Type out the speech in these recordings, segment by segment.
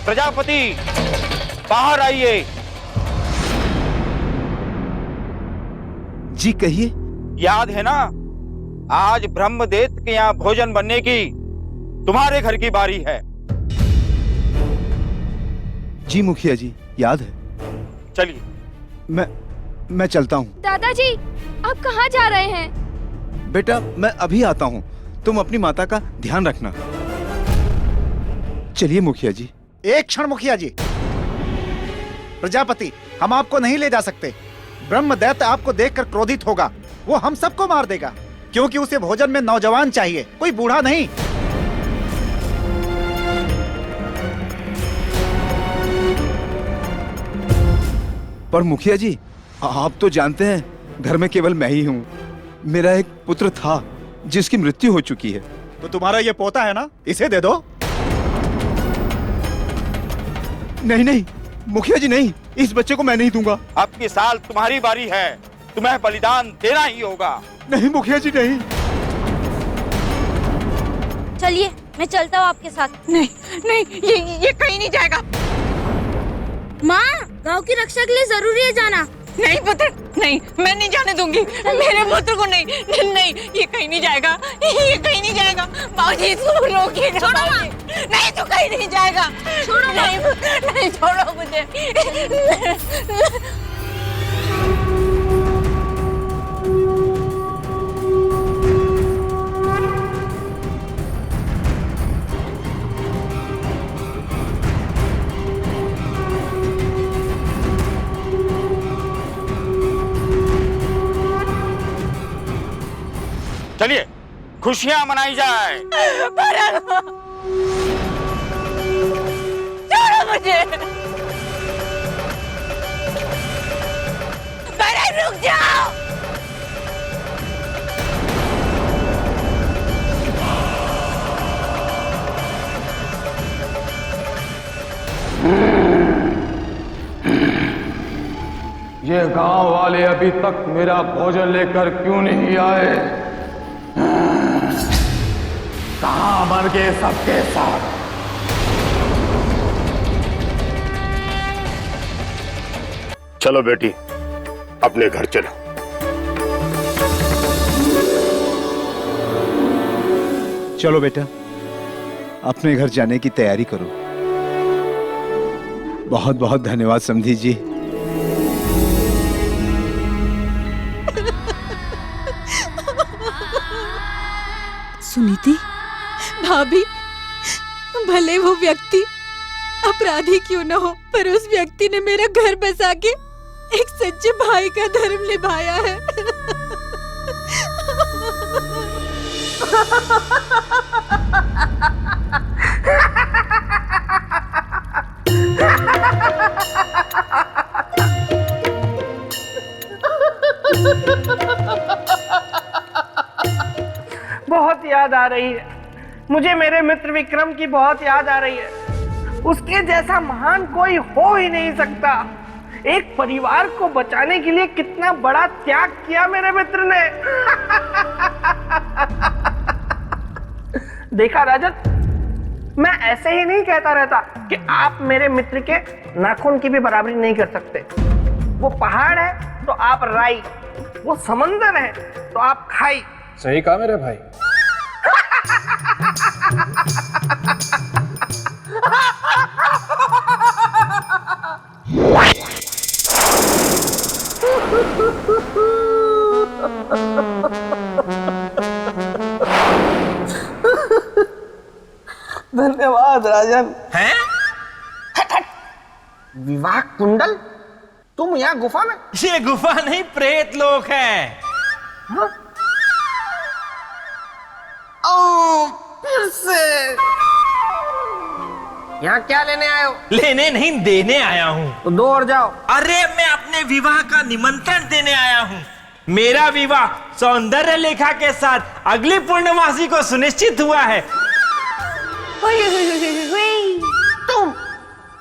प्रजापति बाहर आइए। जी कहिए। याद है ना, आज ब्रह्मदेव के यहाँ भोजन बनने की तुम्हारे घर की बारी है। जी मुखिया जी, याद है। चलिए। मैं चलता हूँ। दादाजी, आप कहाँ जा रहे हैं? बेटा मैं अभी आता हूँ, तुम अपनी माता का ध्यान रखना। चलिए मुखिया जी। एक क्षण मुखिया जी। प्रजापति, हम आपको नहीं ले जा सकते। ब्रह्मदैत्य आपको देखकर क्रोधित होगा, वो हम सबको मार देगा, क्योंकि उसे भोजन में नौजवान चाहिए, कोई बूढ़ा नहीं। पर मुखिया जी, आप तो जानते हैं घर में केवल मैं ही हूँ। मेरा एक पुत्र था जिसकी मृत्यु हो चुकी है। तो तुम्हारा ये पोता है ना, इसे दे दो। नहीं नहीं मुखिया जी, नहीं, इस बच्चे को मैं नहीं दूंगा। अब की साल तुम्हारी बारी है, तुम्हें बलिदान देना ही होगा। नहीं मुखिया जी, नहीं। चलिए, मैं चलता हूँ आपके साथ। नहीं नहीं, ये कहीं नहीं जाएगा। माँ, गांव की रक्षा के लिए जरूरी है जाना। नहीं पुत्र, नहीं, मैं नहीं जाने दूंगी मेरे पुत्र को। नहीं नहीं, ये कहीं नहीं जाएगा, ये कहीं नहीं जाएगा। बाबूजी इसको रोकिए ना। छोड़ो माँ। नहीं, तू कहीं नहीं जाएगा। छोड़ो नहीं पुत्र, नहीं, छोड़ो मुझे। चलिए, खुशियां मनाई जाए। छोड़ो मुझे। भरत, रुक जाओ। ये गांव वाले अभी तक मेरा भोजन लेकर क्यों नहीं आए? कहां मर गए सबके साथ? चलो बेटी, अपने घर चलो। चलो बेटा, अपने घर जाने की तैयारी करो। बहुत बहुत धन्यवाद समधी जी। सुनीति, भाभी, भले वो व्यक्ति अपराधी क्यों न हो, पर उस व्यक्ति ने मेरा घर बसा के एक सच्चे भाई का धर्म निभाया है। बहुत याद आ रही है मुझे, मेरे मित्र विक्रम की बहुत याद आ रही है। उसके जैसा महान कोई हो ही नहीं सकता। एक परिवार को बचाने के लिए कितना बड़ा त्याग किया मेरे मित्र ने। देखा राजन, मैं ऐसे ही नहीं कहता रहता कि आप मेरे मित्र के नाखून की भी बराबरी नहीं कर सकते। वो पहाड़ है तो आप राई, वो समंदर है तो आप खाई। सही कहा मेरे भाई। धन्यवाद राजन। हैं? हट हट। विवाह कुंडल? तुम यहाँ गुफा में? ये गुफा नहीं, प्रेत लोक है। हाँ? ओ, फिर से यहाँ क्या लेने आए हो? लेने नहीं, देने आया हूँ। तो दो और जाओ। अरे मैं अपने विवाह का निमंत्रण देने आया हूँ। मेरा विवाह सौंदर्य लेखा के साथ अगली पूर्णमासी को सुनिश्चित हुआ है। तुम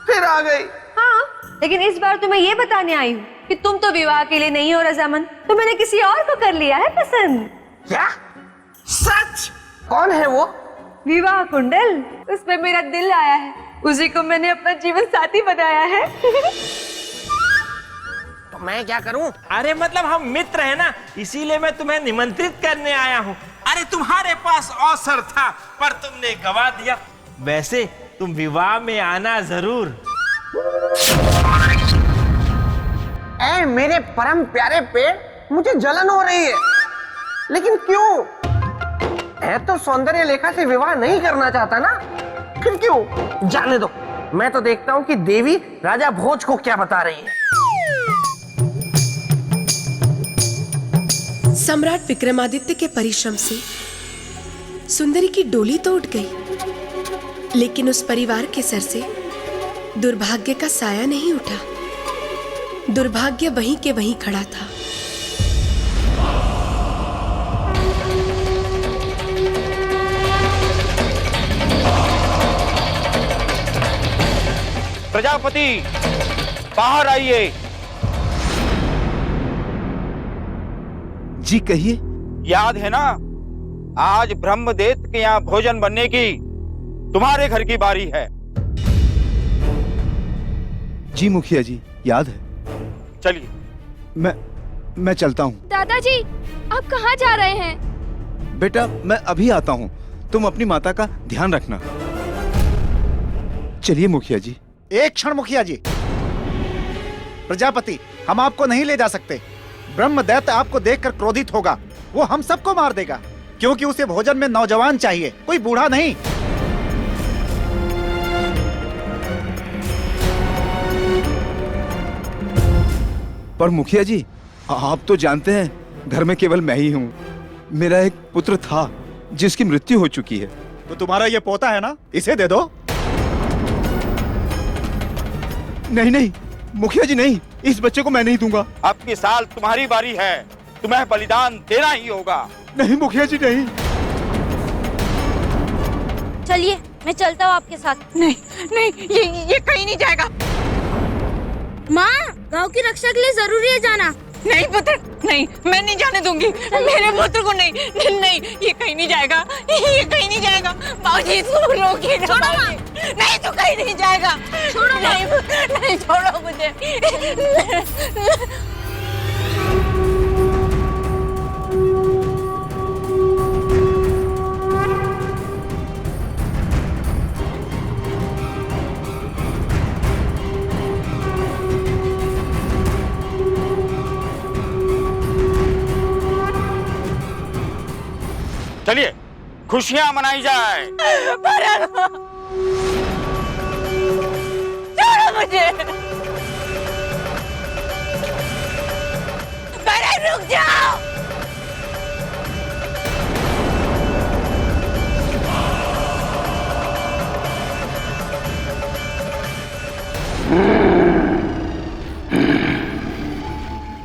फिर आ गई। हाँ, लेकिन इस बार तो मैं ये बताने आई हूँ कि तुम तो विवाह के लिए नहीं हो रजामंद, तो मैंने किसी और को कर लिया है पसंद। क्या? सच? कौन है वो? विवाह कुंडल, उसमें मेरा दिल आया है। उसी को मैंने अपना जीवन साथी बनाया है। तो मैं क्या करूं? अरे मतलब हम मित्र हैं ना, इसीलिए मैं तुम्हें निमंत्रित करने आया हूँ। अरे तुम्हारे पास अवसर था पर तुमने गवा दिया। वैसे तुम विवाह में आना जरूर। ऐ मेरे परम प्यारे पेड़, मुझे जलन हो रही है, लेकिन क्यों? मैं तो सौंदर्य लेखा से विवाह नहीं करना चाहता ना, फिर क्यों? जाने दो, मैं तो देखता हूँ कि देवी राजा भोज को क्या बता रही है। सम्राट विक्रमादित्य के परिश्रम से सुंदरी की डोली तो उठ गई, लेकिन उस परिवार के सर से दुर्भाग्य का साया नहीं उठा। दुर्भाग्य वहीं के वहीं खड़ा था। प्रजापति बाहर आइए। जी कहिए। याद है ना, आज ब्रह्मदेव के यहाँ भोजन बनने की तुम्हारे घर की बारी है। जी मुखिया जी, याद है। चलिए। मैं चलता हूँ। दादाजी, आप कहाँ जा रहे हैं? बेटा मैं अभी आता हूँ, तुम अपनी माता का ध्यान रखना। चलिए मुखिया जी। एक क्षण मुखिया जी। प्रजापति, हम आपको नहीं ले जा सकते। ब्रह्मदैत्य आपको देखकर क्रोधित होगा, वो हम सबको मार देगा, क्योंकि उसे भोजन में नौजवान चाहिए, कोई बूढ़ा नहीं। पर मुखिया जी, आप तो जानते हैं घर में केवल मैं ही हूँ। मेरा एक पुत्र था जिसकी मृत्यु हो चुकी है। तो तुम्हारा ये पोता है ना, इसे दे दो। नहीं नहीं मुखिया जी नहीं, इस बच्चे को मैं नहीं दूंगा। अब की साल तुम्हारी बारी है, तुम्हें बलिदान देना ही होगा। नहीं मुखिया जी नहीं। चलिए, मैं चलता हूँ आपके साथ। नहीं नहीं, ये कहीं नहीं जाएगा। माँ, गांव की रक्षा के लिए जरूरी है जाना। नहीं पुत्र, नहीं, मैं नहीं जाने दूंगी मेरे पुत्र को। नहीं नहीं, ये कहीं नहीं जाएगा, ये कहीं नहीं जाएगा। बाबूजी, इसको रोकिए। छोड़ो माँ। नहीं, तो कहीं नहीं जाएगा। छोड़ो। नहीं, नहीं, छोड़ो मुझे। चलिए खुशियां मनाई जाए। छोड़ो मुझे। रुक जाओ।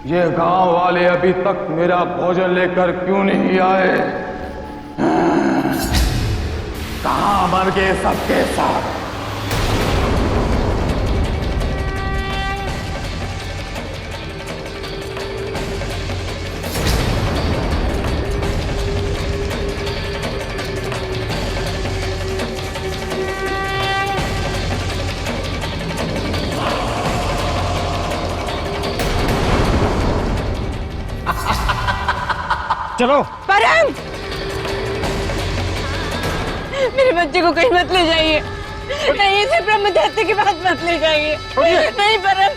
ये गांव वाले अभी तक मेरा भोजन लेकर क्यों नहीं आए? कहां मर गए सबके साथ? चलो। परम, मेरे बच्चे को कहीं मत ले जाइए। नहीं, इसे ब्रह्मदैत्य के पास मत ले जाइए। नहीं परम।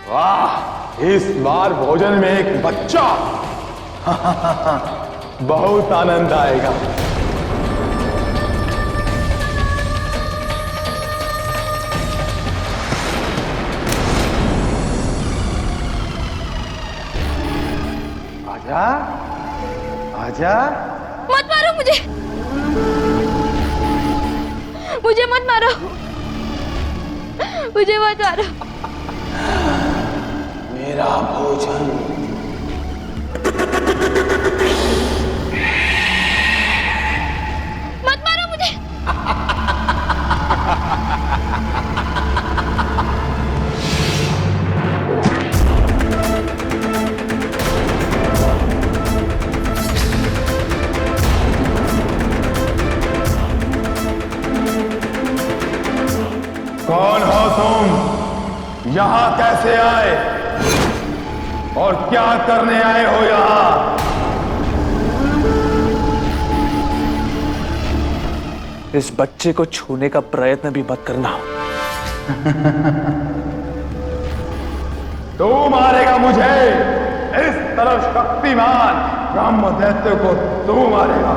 वाह, इस बार भोजन में एक बच्चा। बहुत आनंद आएगा। आजा, आजा। मत मारो मुझे, मुझे मत मारो, मुझे मत मारो। मेरा भोजन। मत मारो मुझे। तुम यहाँ कैसे आए और क्या करने आए हो यहाँ? इस बच्चे को छूने का प्रयत्न भी मत करना। तू मारेगा मुझे? इस तरह शक्तिमान ब्रह्म दैत्य को तू मारेगा?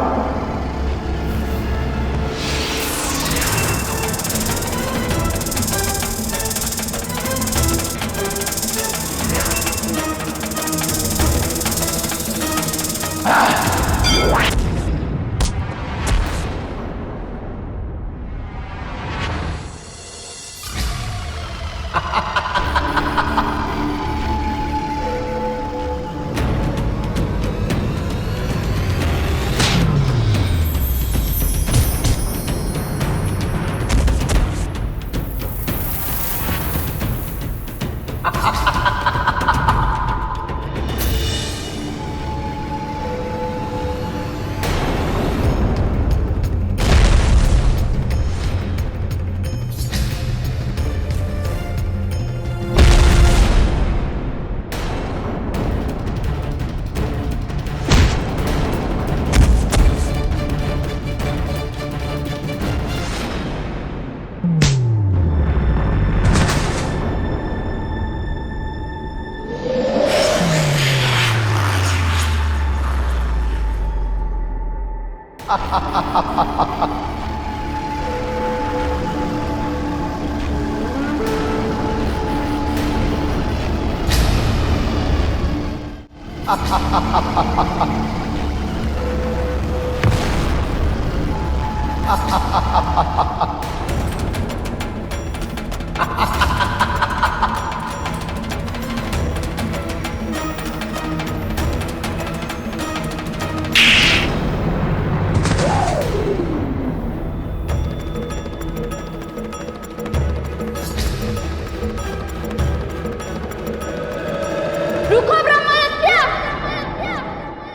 रुको ब्रह्मदत्त!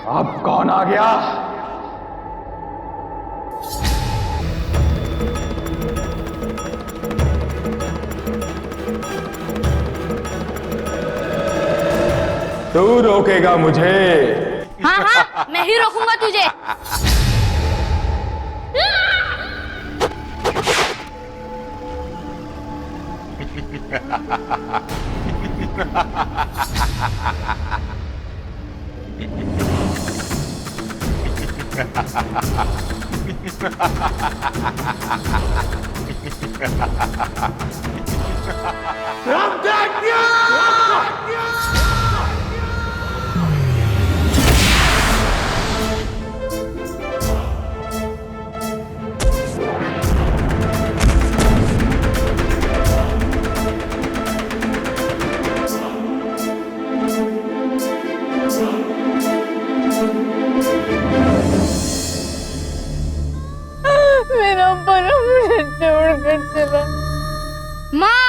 अब कौन आ गया? तू रोकेगा मुझे? हाँ हाँ, मैं ही रोकूंगा तुझे। मेरा परम मुझे छोड़कर चला। माँ!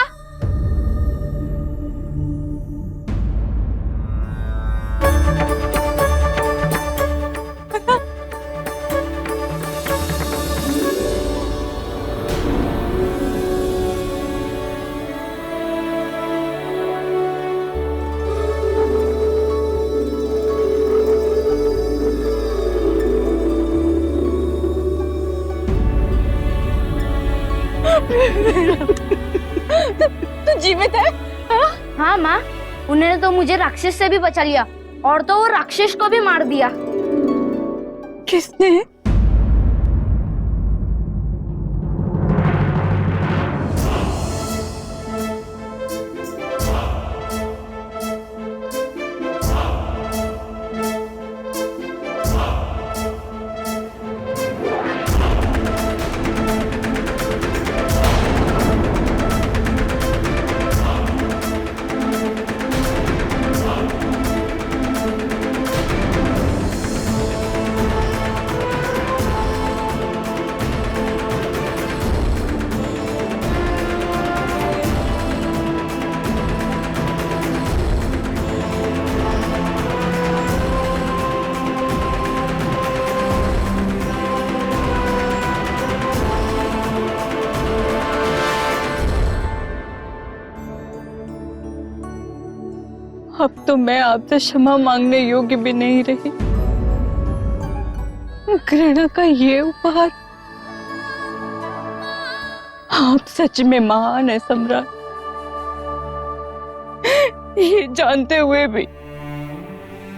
तू जीवित है? हाँ माँ, उन्होंने तो मुझे राक्षस से भी बचा लिया और तो वो राक्षस को भी मार दिया। किसने? अब तो मैं आपसे क्षमा मांगने योग्य भी नहीं रही। घृणा का ये उपहार, आप सच में महान है सम्राट। ये जानते हुए भी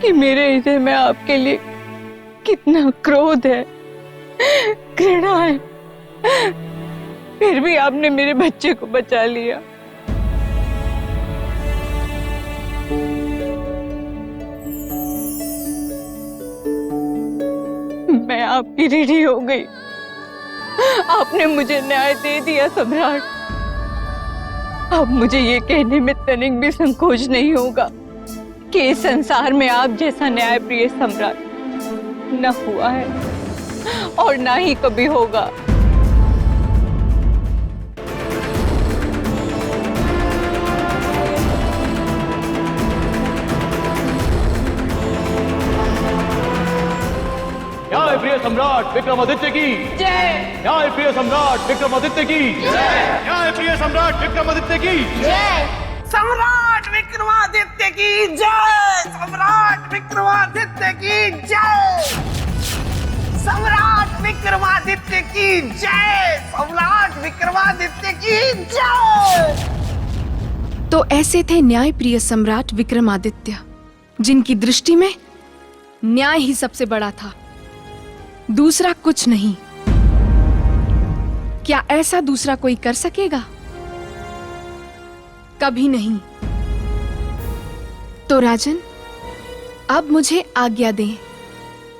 कि मेरे हृदय में आपके लिए कितना क्रोध है, घृणा है, फिर भी आपने मेरे बच्चे को बचा लिया। मैं आपकी ऋणी हो गई। आपने मुझे न्याय दे दिया सम्राट। अब मुझे ये कहने में तनिक भी संकोच नहीं होगा कि इस संसार में आप जैसा न्यायप्रिय सम्राट न हुआ है और ना ही कभी होगा। न्यायप्रिय सम्राट विक्रमादित्य की जय। न्यायप्रिय सम्राट विक्रमादित्य की जय। न्यायप्रिय सम्राट विक्रमादित्य की जय। सम्राट विक्रमादित्य की जय। सम्राट विक्रमादित्य की जय। सम्राट विक्रमादित्य की जय। सम्राट विक्रमादित्य की जय। तो ऐसे थे न्यायप्रिय सम्राट विक्रमादित्य, जिनकी दृष्टि में न्याय ही सबसे बड़ा था, दूसरा कुछ नहीं। क्या ऐसा दूसरा कोई कर सकेगा? कभी नहीं। तो राजन, अब मुझे आज्ञा दें,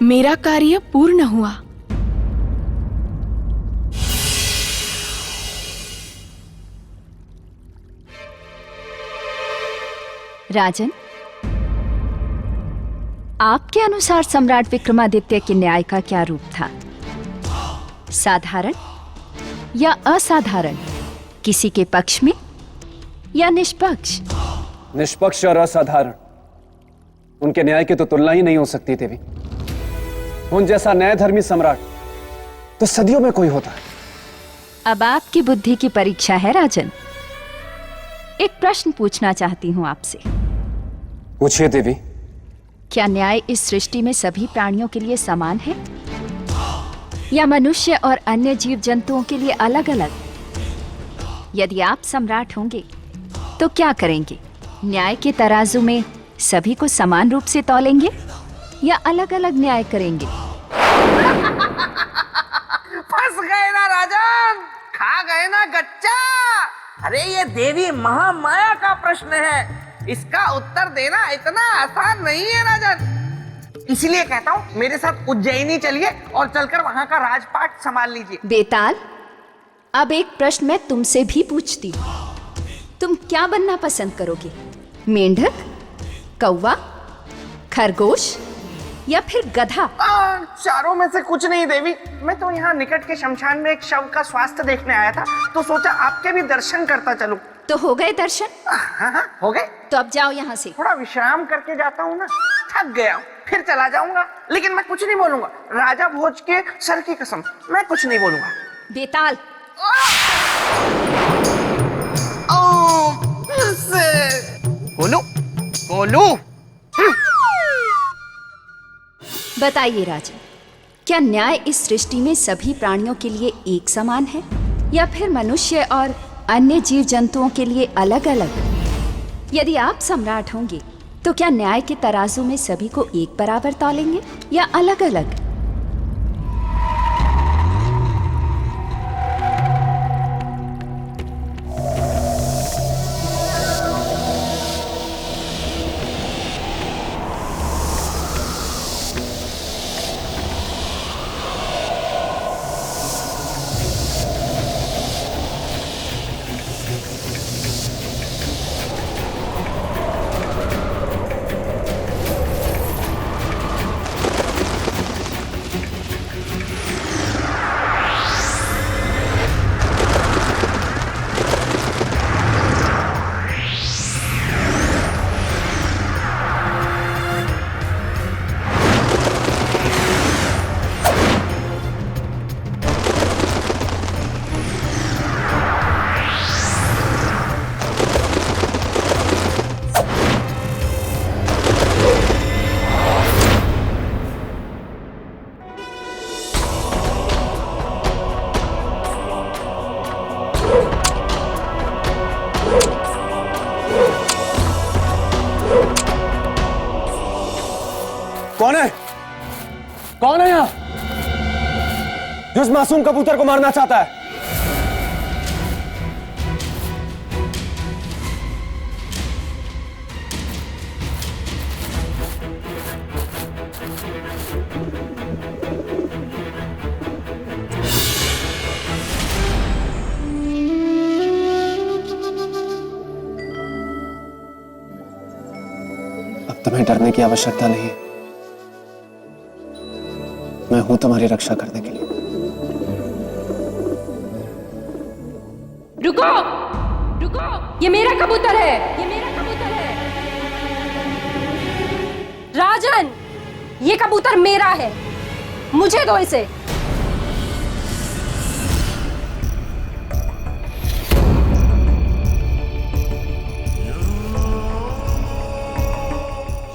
मेरा कार्य पूर्ण हुआ। राजन, आपके अनुसार सम्राट विक्रमादित्य के न्याय का क्या रूप था? साधारण या असाधारण? किसी के पक्ष में या निष्पक्ष? निष्पक्ष और असाधारण, उनके न्याय की तो तुलना ही नहीं हो सकती देवी। उन जैसा न्यायधर्मी सम्राट तो सदियों में कोई होता है। अब आपकी बुद्धि की परीक्षा है राजन। एक प्रश्न पूछना चाहती हूं आपसे। पूछिए देवी। क्या न्याय इस सृष्टि में सभी प्राणियों के लिए समान है या मनुष्य और अन्य जीव जंतुओं के लिए अलग अलग? यदि आप सम्राट होंगे तो क्या करेंगे? न्याय के तराजू में सभी को समान रूप से तौलेंगे या अलग अलग न्याय करेंगे? फंस गए ना राजन, खा गए ना गच्चा। अरे ये देवी महामाया का प्रश्न है, इसका उत्तर देना इतना आसान नहीं है राजन। इसलिए कहता हूँ मेरे साथ उज्जैनी चलिए और चलकर वहां का राजपाट संभाल लीजिए। बेताल, अब एक प्रश्न मैं तुमसे भी पूछती हूँ। तुम क्या बनना पसंद करोगे? मेंढक, कौवा, खरगोश या फिर गधा? चारों में से कुछ नहीं देवी। मैं तो यहाँ निकट के शमशान में एक शव का स्वास्थ्य देखने आया था, तो सोचा आपके भी दर्शन करता चलूं। तो हो गए दर्शन? हाँ, हो गए। तो अब जाओ यहाँ से। थोड़ा विश्राम करके जाता हूँ ना, थक गया हूँ, फिर चला जाऊंगा। लेकिन मैं कुछ नहीं बोलूंगा, राजा भोज के सर की कसम, मैं कुछ नहीं बोलूंगा। बेताल, बोलू। बताइए राजन, क्या न्याय इस सृष्टि में सभी प्राणियों के लिए एक समान है या फिर मनुष्य और अन्य जीव जंतुओं के लिए अलग अलग? यदि आप सम्राट होंगे तो क्या न्याय के तराजू में सभी को एक बराबर तौलेंगे या अलग अलग? जो उस मासूम कबूतर को मारना चाहता है। अब तुम्हें डरने की आवश्यकता नहीं, मैं हूं तुम्हारी रक्षा करने के लिए। रुको, रुको, ये मेरा कबूतर है, ये मेरा कबूतर है। राजन, ये कबूतर मेरा है, मुझे दो इसे।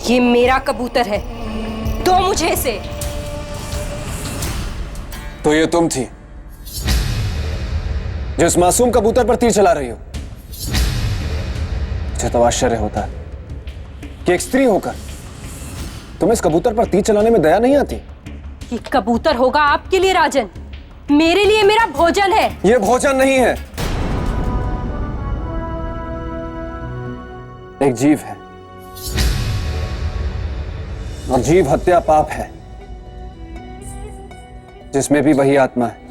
ये मेरा कबूतर है, दो मुझे इसे। तो ये तुम थी जो इस मासूम कबूतर पर तीर चला रही हो। मुझे तो आश्चर्य होता है कि एक स्त्री होकर तुम्हें इस कबूतर पर तीर चलाने में दया नहीं आती। ये कबूतर होगा आपके लिए राजन, मेरे लिए मेरा भोजन है। ये भोजन नहीं है, एक जीव है, और जीव हत्या पाप है, जिसमें भी वही आत्मा है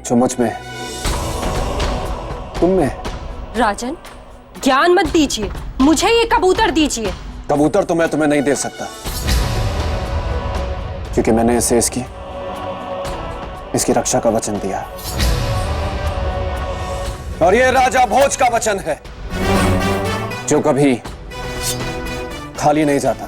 जो मुझ में है, तुम में है। राजन, ज्ञान मत दीजिए, मुझे ये कबूतर दीजिए। कबूतर तो मैं तुम्हें नहीं दे सकता, क्योंकि मैंने इसे इसकी रक्षा का वचन दिया, और ये राजा भोज का वचन है जो कभी खाली नहीं जाता।